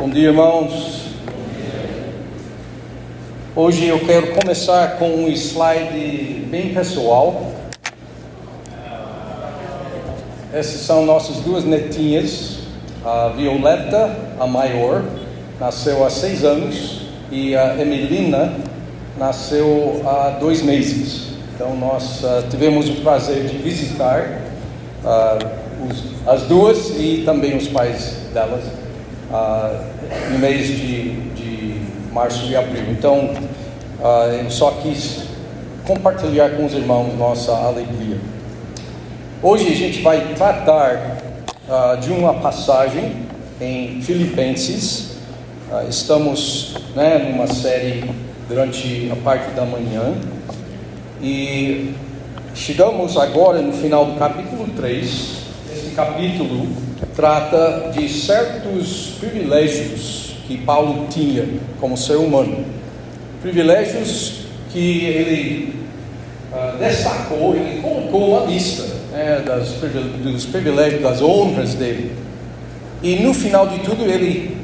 Bom dia, irmãos. Hoje eu quero começar com um slide bem pessoal. Essas são nossas duas netinhas. A Violeta, a maior, nasceu há 6 anos, e a Emelina nasceu há 2 meses. Então nós tivemos o prazer de visitar as duas e também os pais delas no mês de março e abril. Então eu só quis compartilhar com os irmãos nossa alegria. Hoje a gente vai tratar de uma passagem em Filipenses. Estamos numa série durante a parte da manhã e chegamos agora no final do capítulo 3. Esse capítulo trata de certos privilégios que Paulo tinha como ser humano. Privilégios que ele destacou, ele colocou uma lista dos privilégios, das honras dele. E no final de tudo ele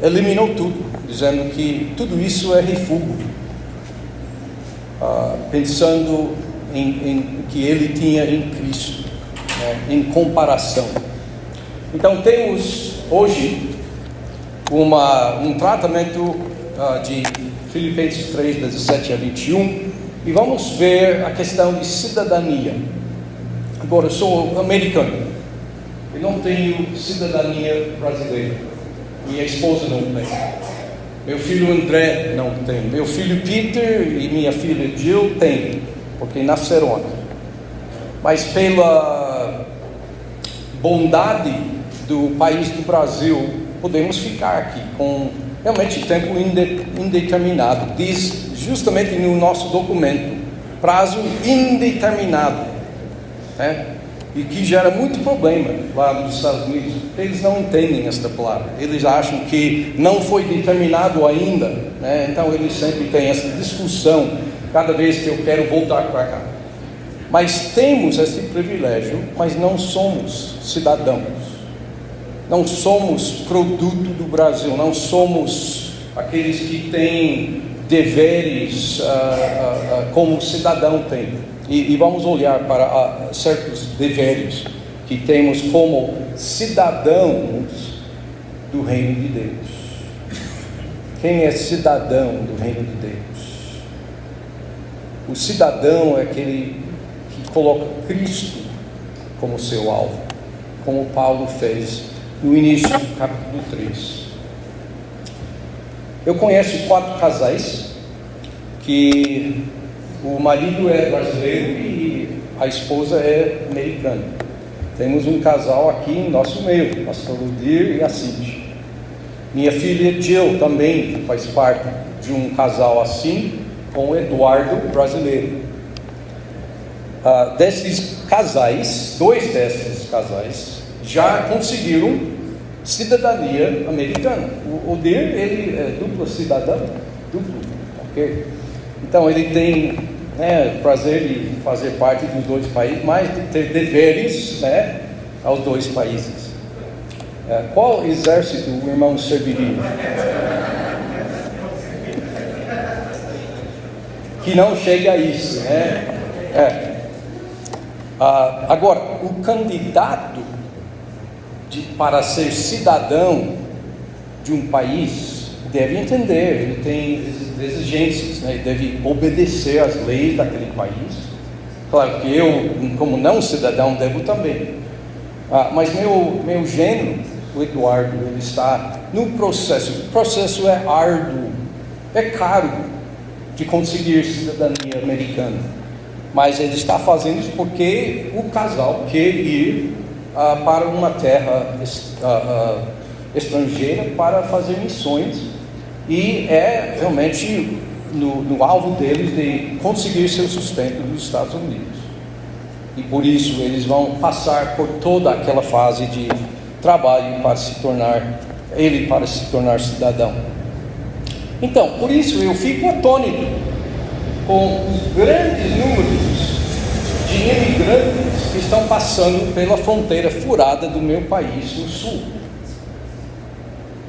eliminou tudo, dizendo que tudo isso é refúgio, pensando em que ele tinha em Cristo, em comparação. Então temos hoje um tratamento de Filipenses 3, 17 a 21, e vamos ver a questão de cidadania. Agora, eu sou americano, eu não tenho cidadania brasileira, minha esposa não tem, meu filho André não tem, meu filho Peter e minha filha Jill tem, porque nasceram aqui. Mas pela bondade do país do Brasil, podemos ficar aqui com realmente tempo indeterminado. Diz justamente no nosso documento, prazo indeterminado, e que gera muito problema lá nos Estados Unidos. Eles não entendem esta palavra, eles acham que não foi determinado ainda, então eles sempre têm essa discussão cada vez que eu quero voltar para cá. Mas temos esse privilégio, mas não somos cidadãos, não somos produto do Brasil, não somos aqueles que têm deveres como cidadão tem. E vamos olhar para certos deveres que temos como cidadãos do reino de Deus. Quem é cidadão do reino de Deus? O cidadão é aquele que coloca Cristo como seu alvo, como Paulo fez no início do capítulo 3. Eu conheço 4 casais que o marido é brasileiro e a esposa é americana. Temos um casal aqui em nosso meio, pastor Ludir e a Cindy. Minha filha Jill também faz parte de um casal assim, com o Eduardo, brasileiro. Desses casais, 2 desses casais já conseguiram cidadania americana. O Dir, ele é duplo cidadão, ok? Então ele tem prazer de fazer parte dos 2 países, mas de ter deveres aos 2 países. Qual exército o irmão serviria? Que não chega a isso, Agora, o candidato para ser cidadão de um país deve entender, ele tem exigências, ele deve obedecer às leis daquele país. Claro que eu, como não cidadão, devo também. Mas meu genro, o Eduardo, ele está no processo. O processo é árduo, é caro de conseguir cidadania americana. Mas ele está fazendo isso porque o casal quer ir para uma terra estrangeira para fazer missões, e é realmente no alvo deles de conseguir seu sustento nos Estados Unidos. E por isso eles vão passar por toda aquela fase de trabalho para se tornar cidadão. Então, por isso eu fico atônito com os grandes números de imigrantes que estão passando pela fronteira furada do meu país no sul.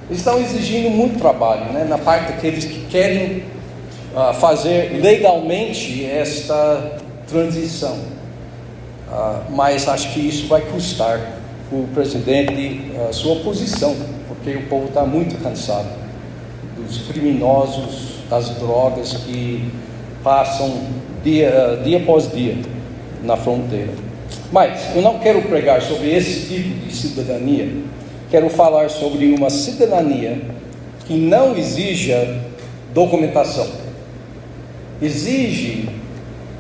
Eles estão exigindo muito trabalho, né? Na parte daqueles que querem fazer legalmente esta transição. Mas acho que isso vai custar o presidente sua posição, porque o povo está muito cansado dos criminosos, das drogas que passam dia após dia na fronteira. Mas eu não quero pregar sobre esse tipo de cidadania. Quero falar sobre uma cidadania que não exija documentação, exige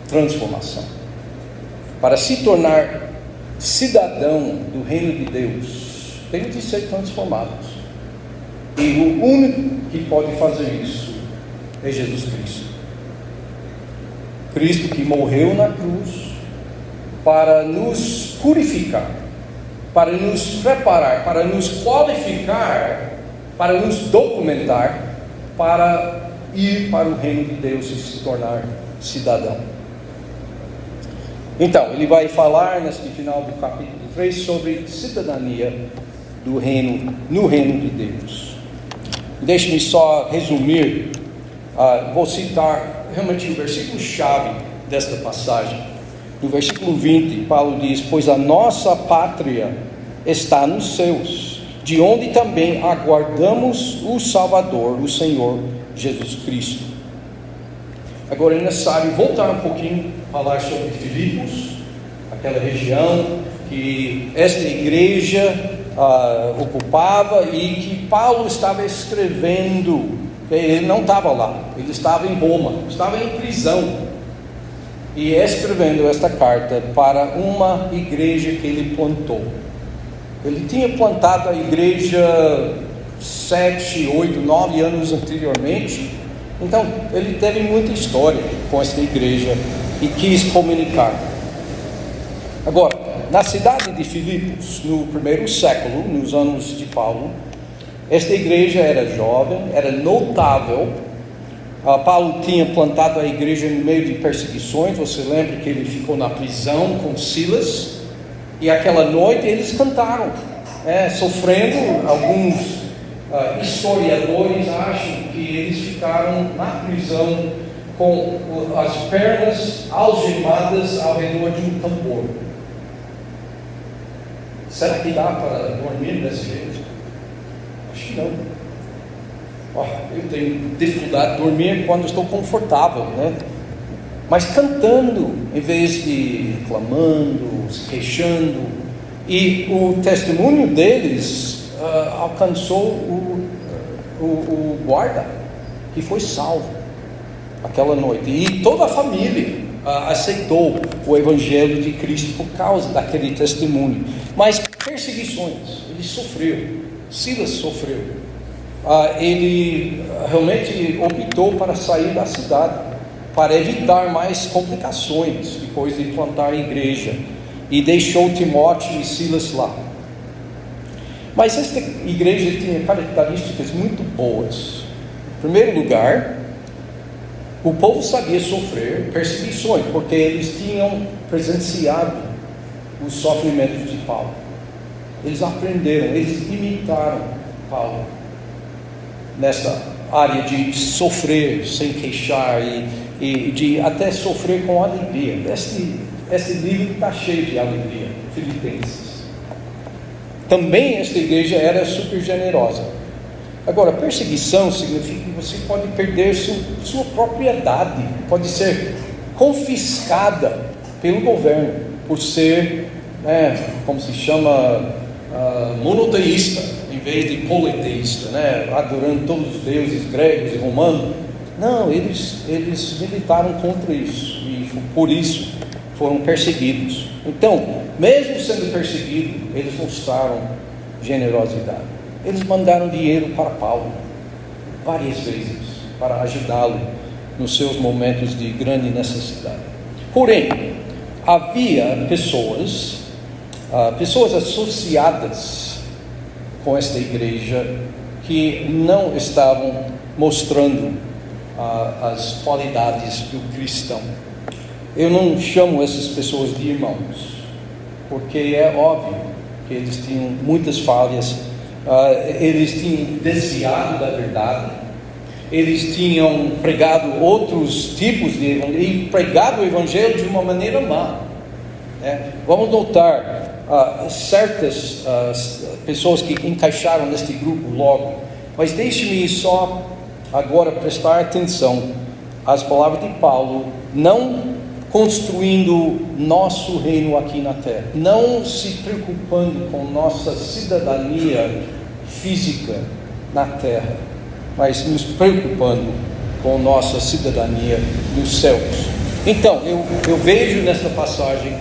transformação. Para se tornar cidadão do reino de Deus, tem de ser transformados. E o único que pode fazer isso é Jesus Cristo. Cristo que morreu na cruz para nos purificar, para nos preparar, para nos qualificar, para nos documentar, para ir para o reino de Deus e se tornar cidadão. Então, ele vai falar neste final do capítulo 3 sobre cidadania do reino, no reino de Deus. Deixe-me só resumir, vou citar realmente o versículo-chave desta passagem. No versículo 20, Paulo diz: pois a nossa pátria está nos céus, de onde também aguardamos o Salvador, o Senhor Jesus Cristo. Agora é necessário voltar um pouquinho, falar sobre Filipos, aquela região que esta igreja ocupava e que Paulo estava escrevendo. Ele não estava lá, ele estava em Roma, estava em prisão, e escrevendo esta carta para uma igreja que ele plantou. Ele tinha plantado a igreja 7, 8, 9 anos anteriormente. Então ele teve muita história com esta igreja e quis comunicar. Agora, na cidade de Filipos, no primeiro século, nos anos de Paulo, esta igreja era jovem, era notável. Paulo tinha plantado a igreja no meio de perseguições. Você lembra que ele ficou na prisão com Silas, e aquela noite eles cantaram, sofrendo. Alguns historiadores acham que eles ficaram na prisão com as pernas algemadas ao redor de um tambor. Será que dá para dormir desse jeito? Acho que não. Eu tenho dificuldade de dormir quando estou confortável, né? Mas cantando, em vez de reclamando, se queixando. E o testemunho deles alcançou o guarda, que foi salvo aquela noite. E toda a família aceitou o Evangelho de Cristo por causa daquele testemunho. Mas perseguições, ele sofreu. Silas sofreu. Ele realmente optou para sair da cidade, para evitar mais complicações depois de plantar a igreja, e deixou Timóteo e Silas lá. Mas esta igreja tinha características muito boas. Em primeiro lugar, o povo sabia sofrer perseguições, porque eles tinham presenciado os sofrimentos de Paulo. Eles aprenderam, eles imitaram Paulo nessa área de sofrer sem queixar e de até sofrer com alegria. Esse livro está cheio de alegria, Filipenses. Também esta igreja era super generosa. Agora, perseguição significa que você pode perder sua propriedade, pode ser confiscada pelo governo, por ser, como se chama, monoteísta, em vez de politeísta, adorando todos os deuses gregos e romanos. Não, eles militaram contra isso, e por isso foram perseguidos. Então, mesmo sendo perseguidos, eles mostraram generosidade. Eles mandaram dinheiro para Paulo várias vezes, para ajudá-lo nos seus momentos de grande necessidade. Porém, havia pessoas associadas com esta igreja que não estavam mostrando as qualidades do cristão. Eu não chamo essas pessoas de irmãos, porque é óbvio que eles tinham muitas falhas eles tinham desviado da verdade, eles tinham pregado outros tipos de evangelho, e pregado o evangelho de uma maneira má. Vamos notar certas pessoas que encaixaram neste grupo logo, mas deixe-me só agora prestar atenção às palavras de Paulo, não construindo nosso reino aqui na terra, não se preocupando com nossa cidadania física na terra, mas nos preocupando com nossa cidadania nos céus. Então, eu vejo nesta passagem,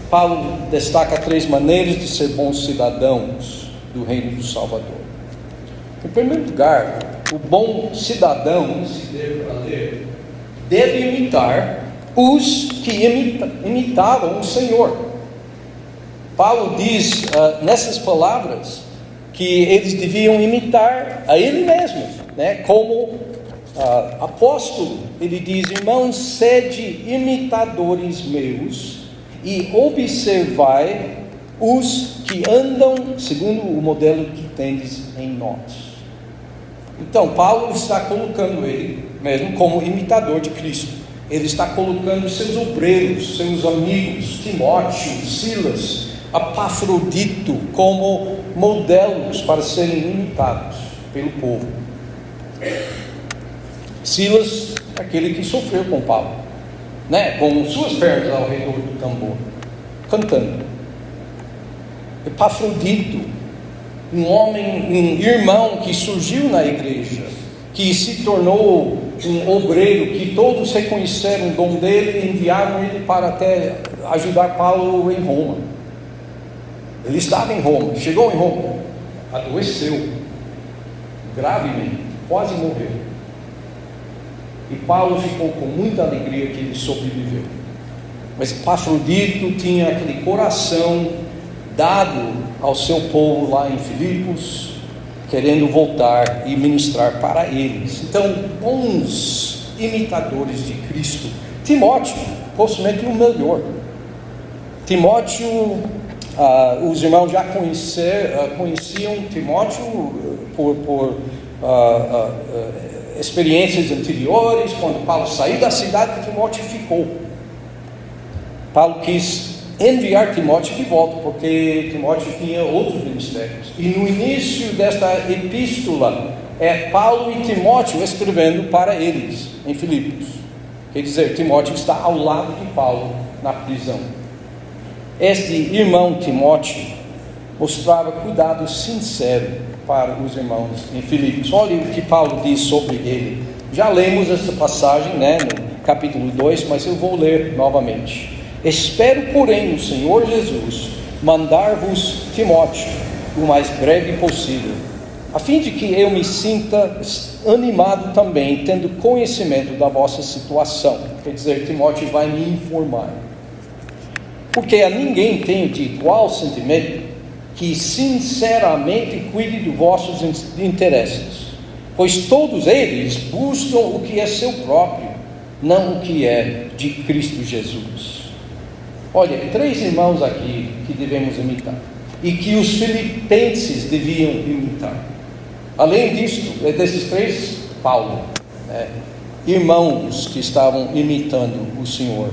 Paulo destaca 3 maneiras de ser bons cidadãos do reino do Salvador. Em primeiro lugar, o bom cidadão, se der para ler, deve imitar os que imitavam o Senhor. Paulo diz nessas palavras que eles deviam imitar a Ele mesmo, como apóstolo. Ele diz: irmãos, sede imitadores meus e observai os que andam segundo o modelo que tendes em nós. Então, Paulo está colocando ele mesmo como imitador de Cristo. Ele está colocando seus obreiros, seus amigos, Timóteo, Silas, Epafrodito, como modelos para serem imitados pelo povo. Silas, aquele que sofreu com Paulo, com suas pernas ao redor do tambor, cantando. Epafrodito, um homem, um irmão que surgiu na igreja, que se tornou um obreiro, que todos reconheceram o dom dele e enviaram ele para até ajudar Paulo em Roma. Ele estava em Roma, chegou em Roma, adoeceu gravemente, quase morreu. E Paulo ficou com muita alegria que ele sobreviveu. Mas Epafrodito tinha aquele coração dado ao seu povo lá em Filipos, querendo voltar e ministrar para eles. Então, bons imitadores de Cristo. Timóteo, possivelmente o melhor. Timóteo, os irmãos já conheciam Timóteo por experiências anteriores. Quando Paulo saiu da cidade, Timóteo ficou. Paulo quis enviar Timóteo de volta, porque Timóteo tinha outros ministérios. E no início desta epístola, é Paulo e Timóteo escrevendo para eles, em Filipos. Quer dizer, Timóteo está ao lado de Paulo na prisão. Este irmão Timóteo mostrava cuidado sincero para os irmãos em Filipos. Olha o que Paulo diz sobre ele. Já lemos essa passagem, no capítulo 2, mas eu vou ler novamente. Espero, porém, no Senhor Jesus mandar-vos Timóteo o mais breve possível, a fim de que eu me sinta animado também, tendo conhecimento da vossa situação. Quer dizer, Timóteo vai me informar. Porque a ninguém tenho de igual sentimento que sinceramente cuide dos vossos interesses, pois todos eles buscam o que é seu próprio, não o que é de Cristo Jesus. Olha, 3 irmãos aqui que devemos imitar, e que os filipenses deviam imitar. Além disso, desses 3, Paulo, irmãos que estavam imitando o Senhor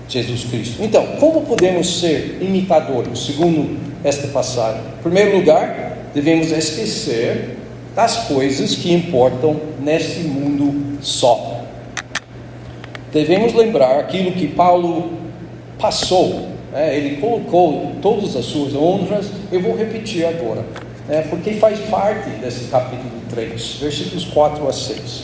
Jesus Cristo. Então, como podemos ser imitadores, segundo esta passagem? Em primeiro lugar, devemos esquecer das coisas que importam neste mundo só. Devemos lembrar aquilo que Paulo passou, ele colocou todas as suas honras. Eu vou repetir agora, porque faz parte desse capítulo 3, versículos 4 a 6.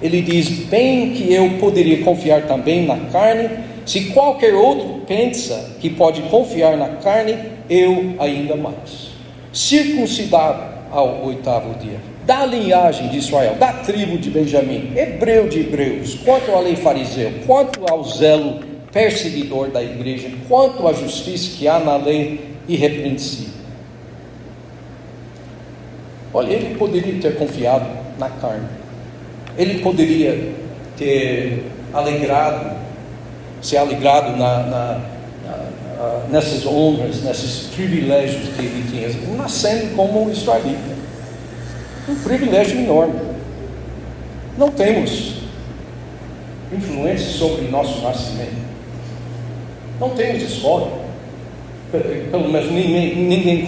Ele diz: bem que eu poderia confiar também na carne, se qualquer outro pensa que pode confiar na carne, eu ainda mais. Circuncidado ao 8º dia, da linhagem de Israel, da tribo de Benjamim, hebreu de hebreus, quanto à lei fariseu, quanto ao zelo perseguidor da igreja, quanto à justiça que há na lei, irrepreensível. Olha, ele poderia ter confiado na carne, ele poderia ter se alegrado nessas honras, nesses privilégios que ele tinha, nascendo como israelita. Um privilégio enorme. Não temos influência sobre nosso nascimento. Não temos história. Pelo menos ninguém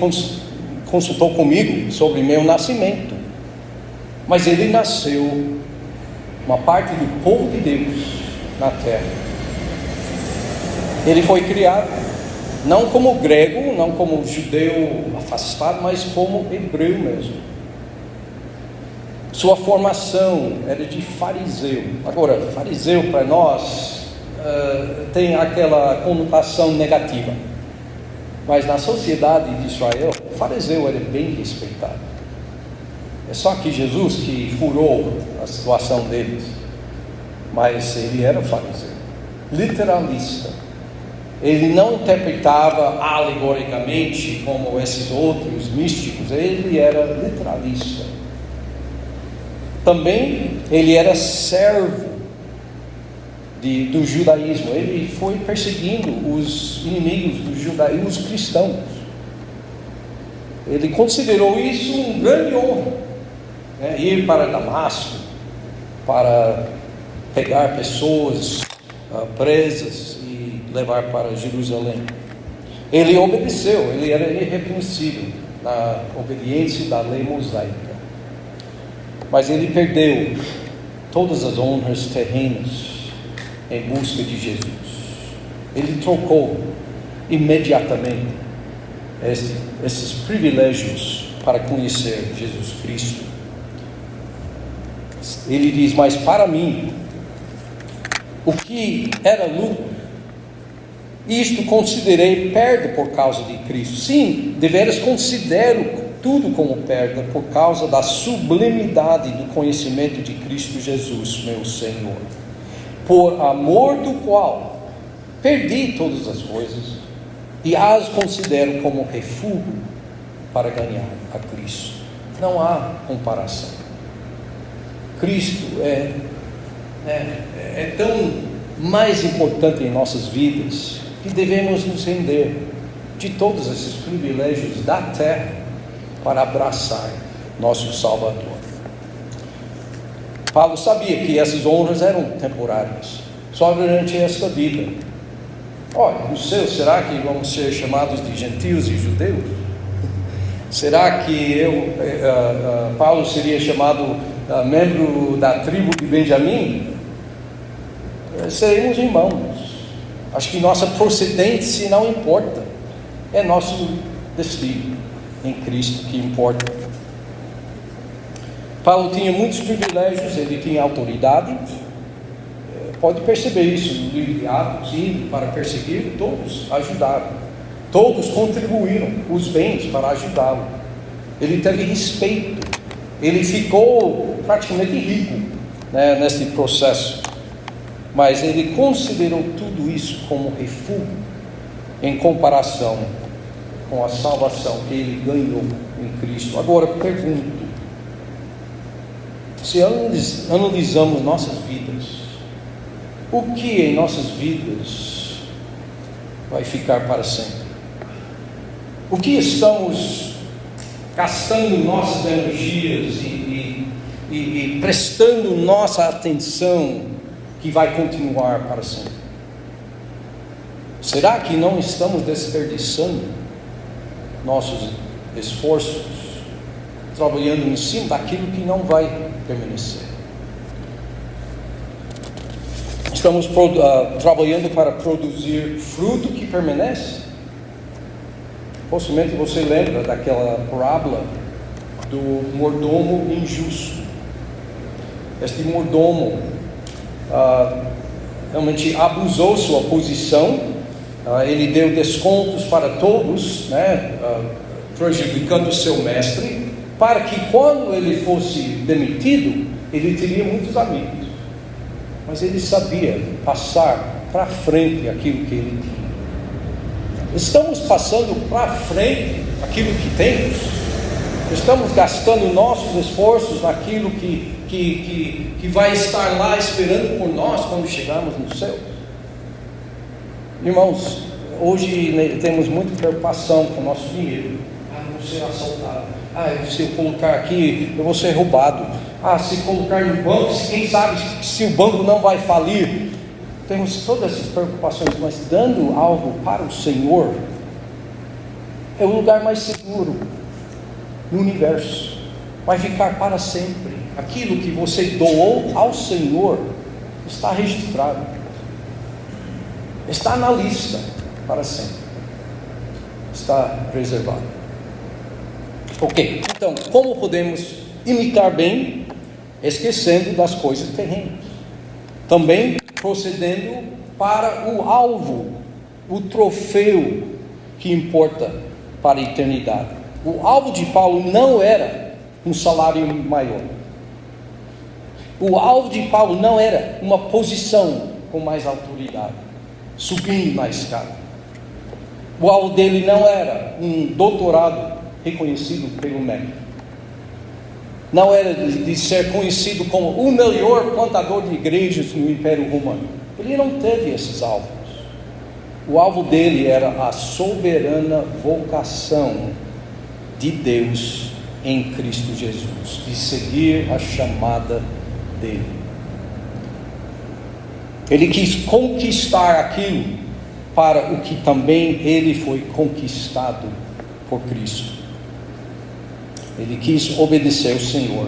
consultou comigo sobre meu nascimento. Mas ele nasceu uma parte do povo de Deus na terra. Ele foi criado não como grego, não como judeu afastado, mas como hebreu mesmo. Sua formação era de fariseu. Agora, fariseu para nós tem aquela conotação negativa. Mas na sociedade de Israel, o fariseu era bem respeitado. É só que Jesus que furou a situação deles. Mas ele era fariseu, literalista. Ele não interpretava alegoricamente como esses outros místicos. Ele era literalista. Também ele era servo do judaísmo. Ele foi perseguindo os inimigos do judaísmo, os cristãos. Ele considerou isso um grande honra, né? Ir para Damasco para pegar pessoas presas e levar para Jerusalém. Ele obedeceu, ele era irrepreensível na obediência da lei mosaica. Mas ele perdeu todas as honras terrenas em busca de Jesus. Ele trocou imediatamente esses privilégios para conhecer Jesus Cristo. Ele diz: mas para mim, o que era lucro, isto considerei perda por causa de Cristo. Sim, deveras considero tudo como perda por causa da sublimidade do conhecimento de Cristo Jesus, meu Senhor, por amor do qual perdi todas as coisas e as considero como refúgio para ganhar a Cristo. Não há comparação. Cristo é tão mais importante em nossas vidas que devemos nos render de todos esses privilégios da terra para abraçar nosso Salvador. Paulo sabia que essas honras eram temporárias, só durante esta vida. Olha, no céu, será que vamos ser chamados de gentios e judeus? Será que Paulo seria chamado membro da tribo de Benjamim? Seremos irmãos. Acho que nossa procedência não importa, é nosso destino em Cristo que importa. Paulo tinha muitos privilégios, ele tinha autoridade. Pode perceber isso no livro de Atos, indo para perseguir, todos ajudaram, todos contribuíram os bens para ajudá-lo. Ele teve respeito, ele ficou praticamente rico, né, nesse processo. Mas ele considerou tudo isso como refúgio em comparação com a salvação que ele ganhou em Cristo. Agora pergunto: se analisamos nossas vidas, o que em nossas vidas vai ficar para sempre? O que estamos gastando nossas energias e prestando nossa atenção que vai continuar para sempre? Será que não estamos desperdiçando nossos esforços, trabalhando em cima daquilo que não vai permanecer? Estamos trabalhando para produzir fruto que permanece? Possivelmente você lembra daquela parábola do mordomo injusto. Este mordomo realmente abusou sua posição. Ele deu descontos para todos, né, prejudicando o seu mestre, para que quando ele fosse demitido, ele teria muitos amigos. Mas ele sabia passar para frente aquilo que ele tinha. Estamos passando para frente aquilo que temos? Estamos gastando nossos esforços naquilo que vai estar lá esperando por nós quando chegarmos no céu? Irmãos, hoje temos muita preocupação com o nosso dinheiro. Eu vou ser assaltado. Se eu colocar aqui, eu vou ser roubado. Se colocar no banco, quem sabe se o banco não vai falir. Temos todas essas preocupações, mas dando algo para o Senhor é o lugar mais seguro no universo. Vai ficar para sempre. Aquilo que você doou ao Senhor está registrado, está na lista para sempre, está preservado. Ok, então como podemos imitar bem, esquecendo das coisas terrenas, também procedendo para o alvo, o troféu que importa para a eternidade. O alvo de Paulo não era um salário maior. O alvo de Paulo não era uma posição com mais autoridade, subindo na escada. O alvo dele não era um doutorado reconhecido pelo MEC. Não era de ser conhecido como o melhor plantador de igrejas no Império Romano. Ele não teve esses alvos. O alvo dele era a soberana vocação de Deus em Cristo Jesus, de seguir a chamada dele. Ele quis conquistar aquilo para o que também ele foi conquistado por Cristo. Ele quis obedecer ao Senhor.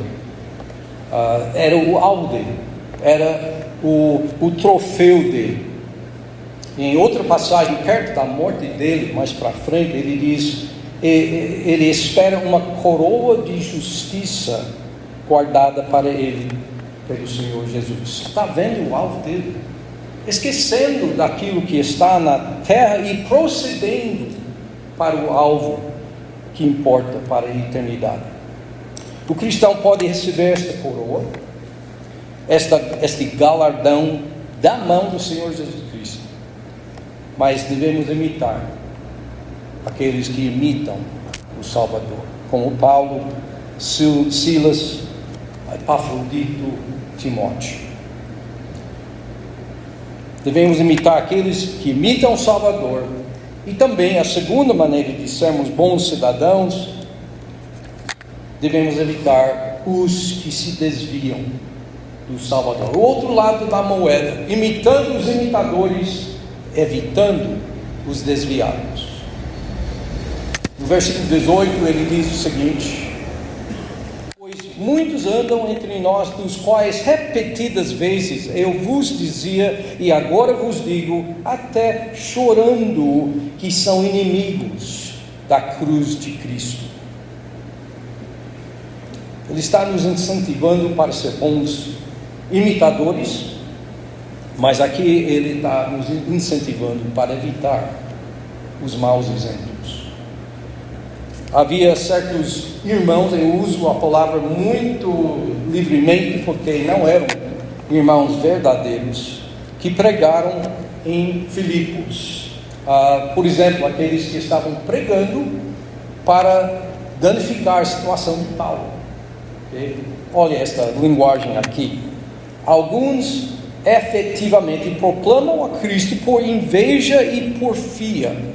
Era o alvo dele, era o troféu dele. Em outra passagem, perto da morte dele, mais para frente, ele diz: ele espera uma coroa de justiça guardada para ele pelo Senhor Jesus. Está vendo o alvo dele? Esquecendo daquilo que está na terra e procedendo para o alvo que importa para a eternidade. O cristão pode receber esta coroa, este galardão da mão do Senhor Jesus Cristo, mas devemos imitar aqueles que imitam o Salvador, como Paulo, Silas, Epafrodito, Timóteo. Devemos imitar aqueles que imitam o Salvador. E também a segunda maneira de sermos bons cidadãos, devemos evitar os que se desviam do Salvador. O outro lado da moeda, imitando os imitadores, evitando os desviados. No versículo 18 ele diz o seguinte: pois muitos andam entre nós, dos quais repetidas vezes eu vos dizia, e agora vos digo, até chorando, que são inimigos da cruz de Cristo. Ele está nos incentivando para ser bons imitadores, mas aqui ele está nos incentivando para evitar os maus exemplos. Havia certos irmãos, eu uso a palavra muito livremente porque não eram irmãos verdadeiros, que pregaram em Filipos. Por exemplo, aqueles que estavam pregando para danificar a situação de Paulo. Okay? Olha esta linguagem aqui. Alguns efetivamente proclamam a Cristo por inveja e porfia.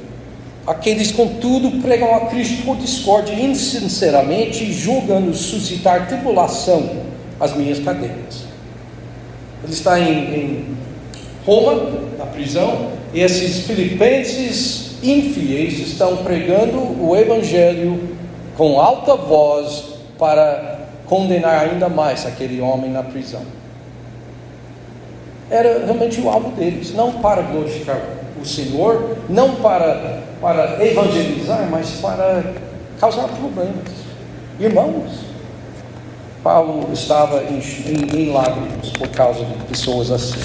Aqueles, contudo, pregam a Cristo por discórdia, insinceramente, julgando suscitar tribulação às minhas cadeias. Ele está em Roma, na prisão, e esses filipenses infiéis estão pregando o Evangelho com alta voz para condenar ainda mais aquele homem na prisão. Era realmente o alvo deles, não para glorificar o Senhor, não para evangelizar, mas para causar problemas. Irmãos, Paulo estava em lágrimas por causa de pessoas assim.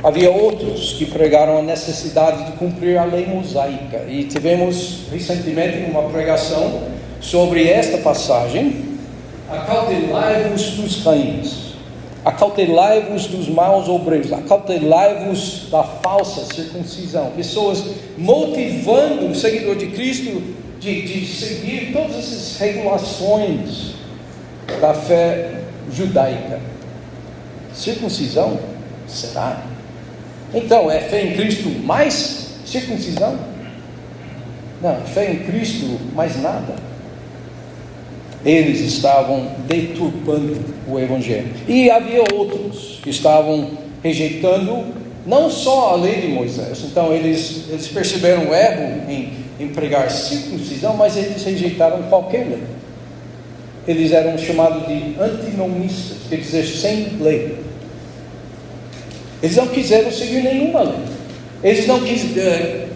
Havia outros que pregaram a necessidade de cumprir a lei mosaica, e tivemos recentemente uma pregação sobre esta passagem: acautelai-vos dos cães, acautelai-vos dos maus obreiros, acautelai-vos da falsa circuncisão. Pessoas motivando o seguidor de Cristo de seguir todas essas regulações da fé judaica. Circuncisão? Será? Então, é fé em Cristo mais Circuncisão? Não, fé em Cristo, mais nada. Eles estavam deturpando o Evangelho. E havia outros que estavam rejeitando não só a lei de Moisés. Então eles perceberam o erro em pregar circuncisão, mas eles rejeitaram qualquer lei. Eles eram chamados de antinomistas, quer dizer, sem lei. Eles não quiseram seguir nenhuma lei. Eles não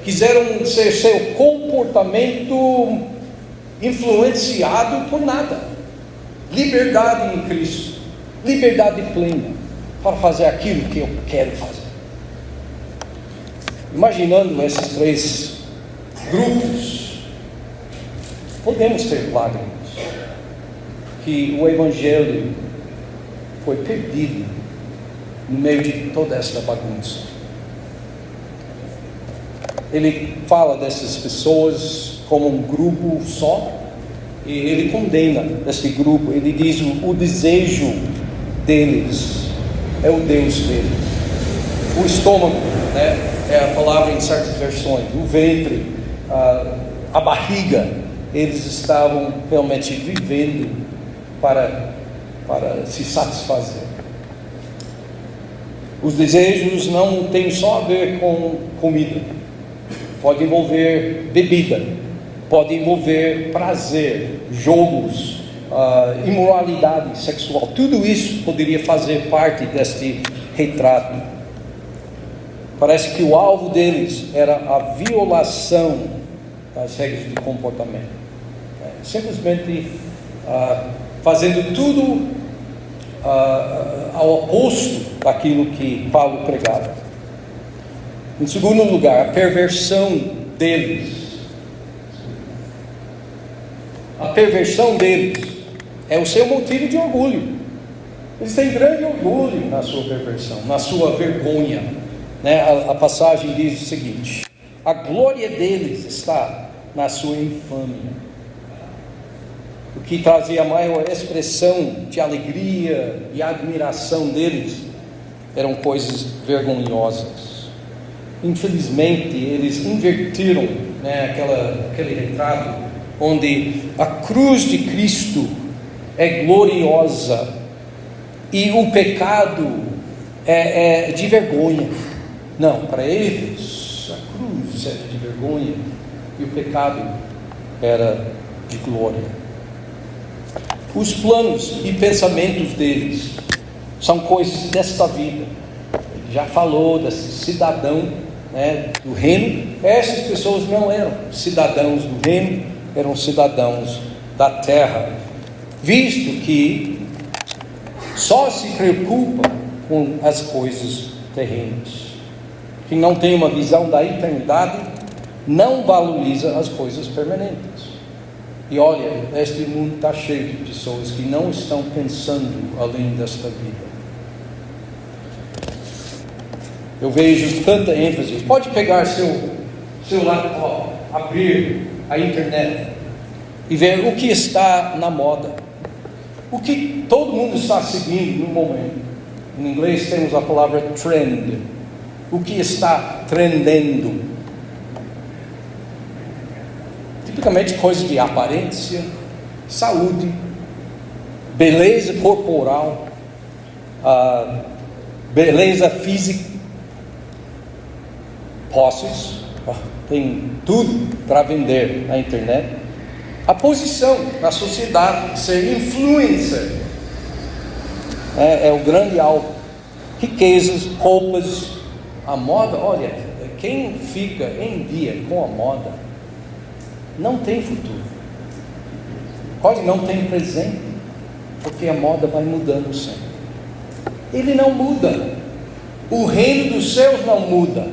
quiseram ser seu comportamento influenciado por nada. Liberdade em Cristo, liberdade plena para fazer aquilo que eu quero fazer. Imaginando esses três grupos, podemos ter lágrimas que o Evangelho foi perdido no meio de toda esta bagunça. Ele fala dessas pessoas como um grupo só, e ele condena esse grupo. Ele diz o desejo deles é o Deus deles. O estômago, né, é a palavra em certas versões. O ventre, a barriga. Eles estavam realmente vivendo para se satisfazer. Os desejos não têm só a ver com comida. Pode envolver bebida, pode envolver prazer, jogos, imoralidade sexual. Tudo isso poderia fazer parte deste retrato. Parece que o alvo deles era a violação das regras de comportamento. Simplesmente fazendo tudo ao oposto daquilo que Paulo pregava. Em segundo lugar, a perversão deles. A perversão deles é o seu motivo de orgulho. Eles têm grande orgulho na sua perversão, na sua vergonha, né? A passagem diz o seguinte: a glória deles está na sua infâmia. O que trazia a maior expressão de alegria e admiração deles eram coisas vergonhosas. Infelizmente, eles inverteram, né, aquele retrato onde a cruz de Cristo é gloriosa e o pecado é de vergonha. Não, para eles a cruz era de vergonha e o pecado era de glória. Os planos e pensamentos deles são coisas desta vida. Ele já falou desse cidadão, né, do reino. Essas pessoas não eram cidadãos do reino, eram cidadãos da terra, visto que só se preocupa com as coisas terrenas. Quem não tem uma visão da eternidade não valoriza as coisas permanentes. E olha, este mundo está cheio de pessoas que não estão pensando além desta vida. Eu vejo tanta ênfase. Pode pegar seu laptop, abrir a internet e ver o que está na moda, o que todo mundo está seguindo no momento. Em inglês temos a palavra trend. O que está trendendo? Tipicamente coisas de aparência, saúde, beleza corporal, beleza física, posses, tem tudo para vender na internet. A posição na sociedade, ser influencer, é o grande alvo. Riquezas, roupas, a moda. Olha, quem fica em dia com a moda não tem futuro, quase não tem presente, porque a moda vai mudando sempre. Ele não muda. O reino dos céus não muda.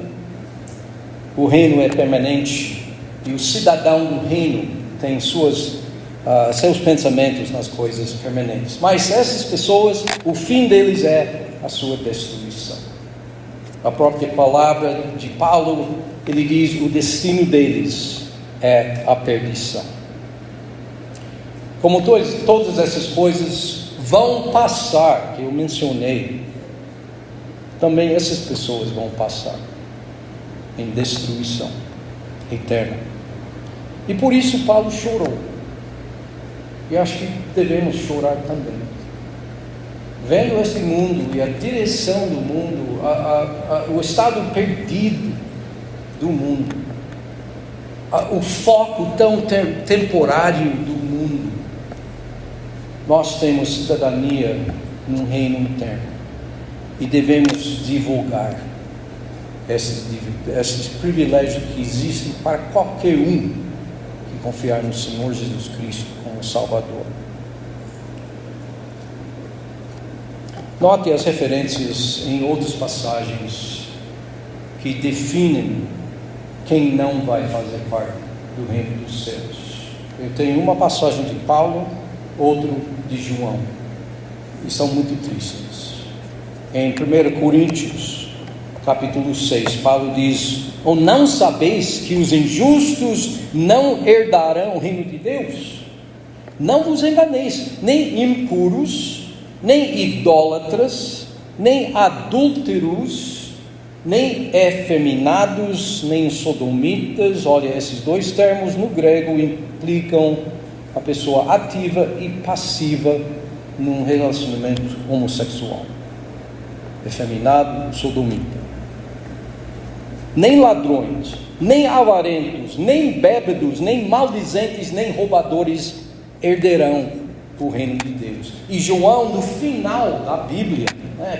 O reino é permanente e o cidadão do reino tem seus pensamentos nas coisas permanentes. Mas essas pessoas, o fim deles é a sua destruição. A própria palavra de Paulo, ele diz: o destino deles é a perdição. Como todas essas coisas vão passar, que eu mencionei, também essas pessoas vão passar. em destruição eterna. E por isso Paulo chorou. E acho que devemos chorar também. Vendo esse mundo e a direção do mundo, o estado perdido do mundo, o foco tão temporário do mundo, nós temos cidadania num reino eterno e devemos divulgar esses privilégios que existem para qualquer um que confiar no Senhor Jesus Cristo como Salvador. Note as referências em outras passagens que definem quem não vai fazer parte do reino dos céus. Eu tenho uma passagem de Paulo, outra de João, e são muito tristes. Em 1 Coríntios, capítulo 6, Paulo diz: ou não sabeis que os injustos não herdarão o reino de Deus? Não vos enganeis, nem impuros, nem idólatras, nem adúlteros, nem efeminados, nem sodomitas. Olha, esses dois termos no grego implicam a pessoa ativa e passiva num relacionamento homossexual. Efeminado, sodomita. Nem ladrões, nem avarentos, nem bêbados, nem maldizentes, nem roubadores herderão o reino de Deus. E João, no final da Bíblia,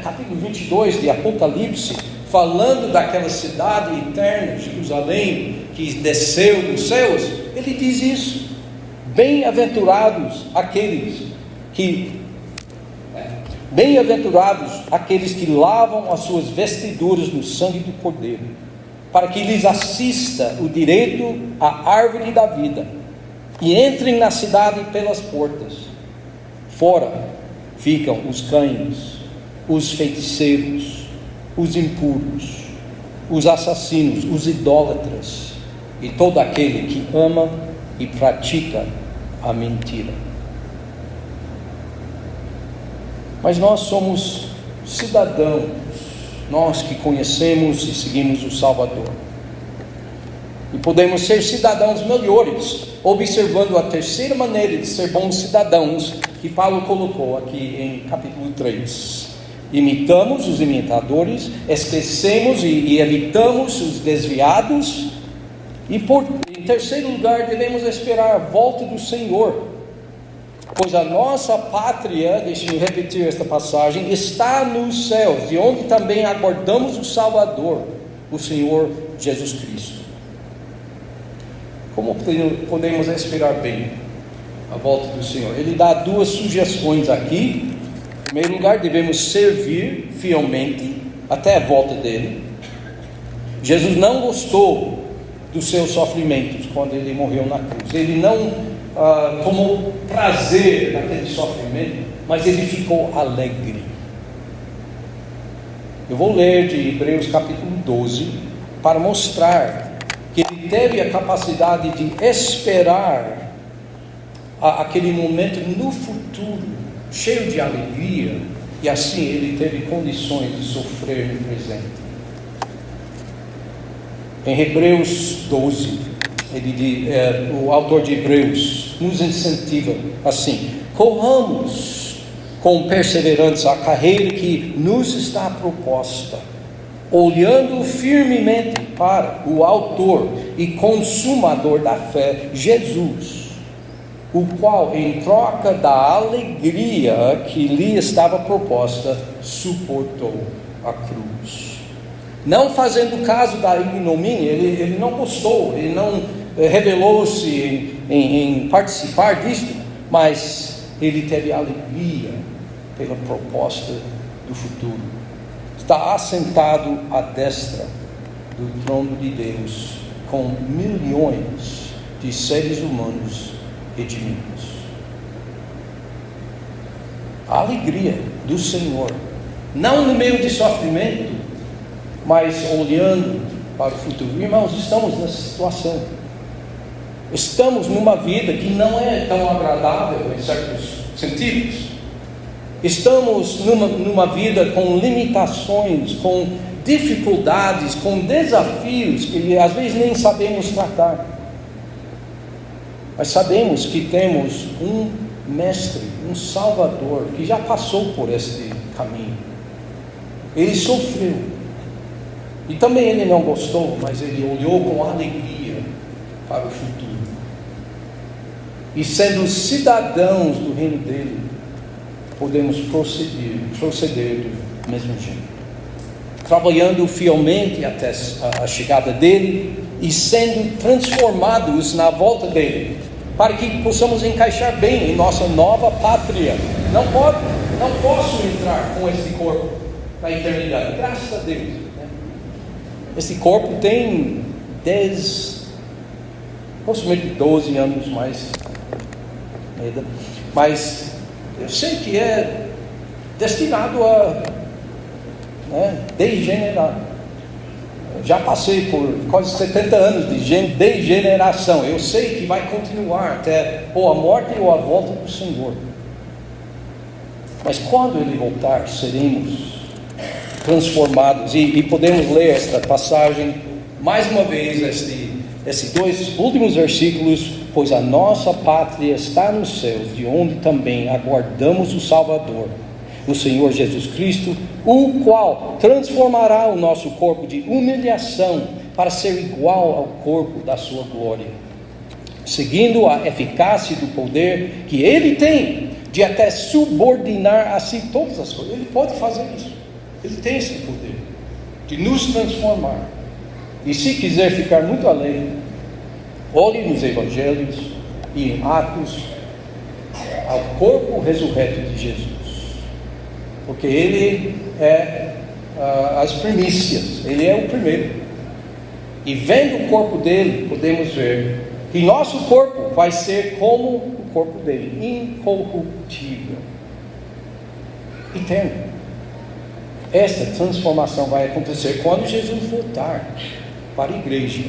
capítulo 22 de Apocalipse, falando daquela cidade eterna, Jerusalém, que desceu dos céus, ele diz isso: bem-aventurados aqueles que lavam as suas vestiduras no sangue do Cordeiro, para que lhes assista o direito à árvore da vida, e entrem na cidade pelas portas. Fora ficam os cães, os feiticeiros, os impuros, os assassinos, os idólatras e todo aquele que ama e pratica a mentira. Mas nós somos cidadãos, nós que conhecemos e seguimos o Salvador, e podemos ser cidadãos melhores, observando a terceira maneira de ser bons cidadãos que Paulo colocou aqui em capítulo 3. Imitamos os imitadores, esquecemos e evitamos os desviados, e em terceiro lugar devemos esperar a volta do Senhor, pois a nossa pátria, deixe-me repetir esta passagem, está nos céus, de onde também aguardamos o Salvador, o Senhor Jesus Cristo. Como podemos esperar bem a volta do Senhor? Ele dá duas sugestões aqui. Em primeiro lugar, devemos servir fielmente até a volta dele. Jesus não gostou dos seus sofrimentos quando ele morreu na cruz. Ele não tomou prazer naquele sofrimento, mas ele ficou alegre. Eu vou ler de Hebreus capítulo 12 para mostrar que ele teve a capacidade de esperar aquele momento no futuro, cheio de alegria, e assim ele teve condições de sofrer no presente. Em Hebreus 12, o autor de Hebreus nos incentiva assim: corramos com perseverança a carreira que nos está proposta, olhando firmemente para o autor e consumador da fé, Jesus, o qual, em troca da alegria que lhe estava proposta, suportou a cruz, não fazendo caso da ignomínia. Ele não gostou, ele não revelou-se em participar disso, mas ele teve alegria pela proposta do futuro. Está assentado à destra do trono de Deus, com milhões de seres humanos redimidos. A alegria do Senhor, não no meio de sofrimento, mas olhando para o futuro. Irmãos, estamos nessa situação. Estamos numa vida que não é tão agradável em certos sentidos. Estamos numa vida com limitações, com dificuldades, com desafios que às vezes nem sabemos tratar. Mas sabemos que temos um mestre, um salvador, que já passou por este caminho. Ele sofreu. E também ele não gostou, mas ele olhou com alegria para o futuro. E sendo cidadãos do reino dele, podemos proceder do mesmo jeito. Trabalhando fielmente até a chegada dele e sendo transformados na volta dele, para que possamos encaixar bem em nossa nova pátria. Não posso entrar com esse corpo na eternidade, graças a Deus, né? Esse corpo tem 12 anos mais, mas eu sei que é destinado a degenerar. Já passei por quase 70 anos de degeneração. Eu sei que vai continuar até ou a morte ou a volta do Senhor. Mas quando Ele voltar, seremos transformados. E podemos ler esta passagem mais uma vez, esses 2 últimos versículos. Pois a nossa pátria está nos céus, de onde também aguardamos o Salvador, o Senhor Jesus Cristo, o qual transformará o nosso corpo de humilhação para ser igual ao corpo da sua glória, seguindo a eficácia do poder que Ele tem de até subordinar a si todas as coisas. Ele pode fazer isso. Ele tem esse poder de nos transformar. E se quiser ficar muito além, olhe nos Evangelhos e em Atos ao corpo ressurreto de Jesus. Porque Ele é as primícias, Ele é o primeiro. E vendo o corpo dele, podemos ver que nosso corpo vai ser como o corpo dele, incorruptível, eterno. Esta transformação vai acontecer quando Jesus voltar para a igreja.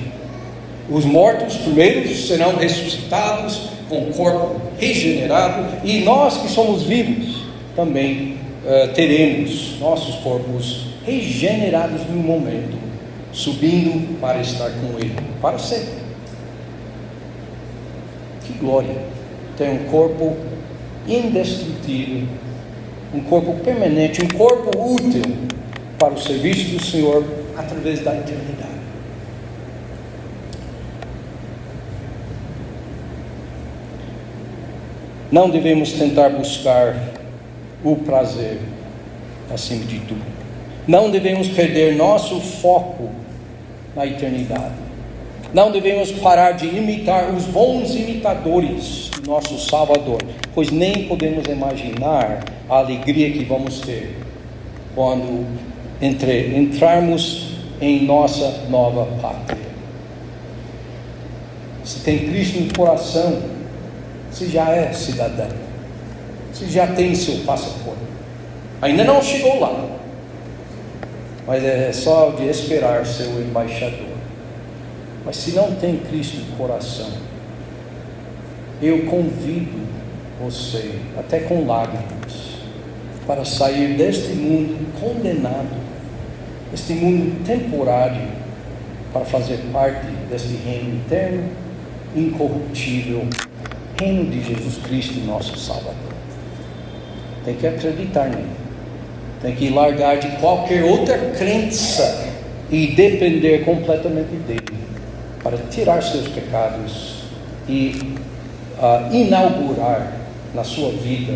Os mortos primeiros serão ressuscitados com o corpo regenerado, e nós que somos vivos também teremos nossos corpos regenerados no momento, subindo para estar com Ele para sempre. Que glória ter um corpo indestrutível, um corpo permanente, um corpo útil para o serviço do Senhor através da eternidade. Não devemos tentar buscar o prazer acima de tudo. Não devemos perder nosso foco na eternidade. Não devemos parar de imitar os bons imitadores do nosso Salvador, pois nem podemos imaginar a alegria que vamos ter quando entrarmos em nossa nova pátria. Se tem Cristo no coração, você já é cidadão, você já tem seu passaporte. Ainda não chegou lá, mas é só de esperar seu embaixador. Mas se não tem Cristo no coração, eu convido você, até com lágrimas, para sair deste mundo condenado, este mundo temporário, para fazer parte deste reino eterno, incorruptível, reino de Jesus Cristo, nosso Salvador. Tem que acreditar nele, tem que largar de qualquer outra crença e depender completamente dele, para tirar seus pecados e inaugurar na sua vida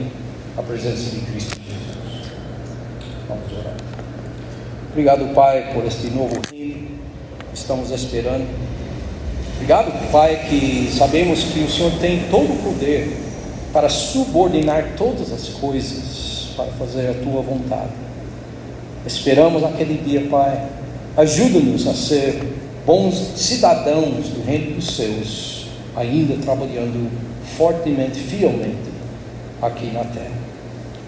a presença de Cristo Jesus. Vamos orar. Obrigado, Pai, por este novo reino que estamos esperando. Obrigado, Pai, que sabemos que o Senhor tem todo o poder para subordinar todas as coisas, para fazer a Tua vontade. Esperamos aquele dia, Pai. Ajuda-nos a ser bons cidadãos do reino dos céus, ainda trabalhando fortemente, fielmente aqui na terra.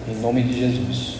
Em nome de Jesus.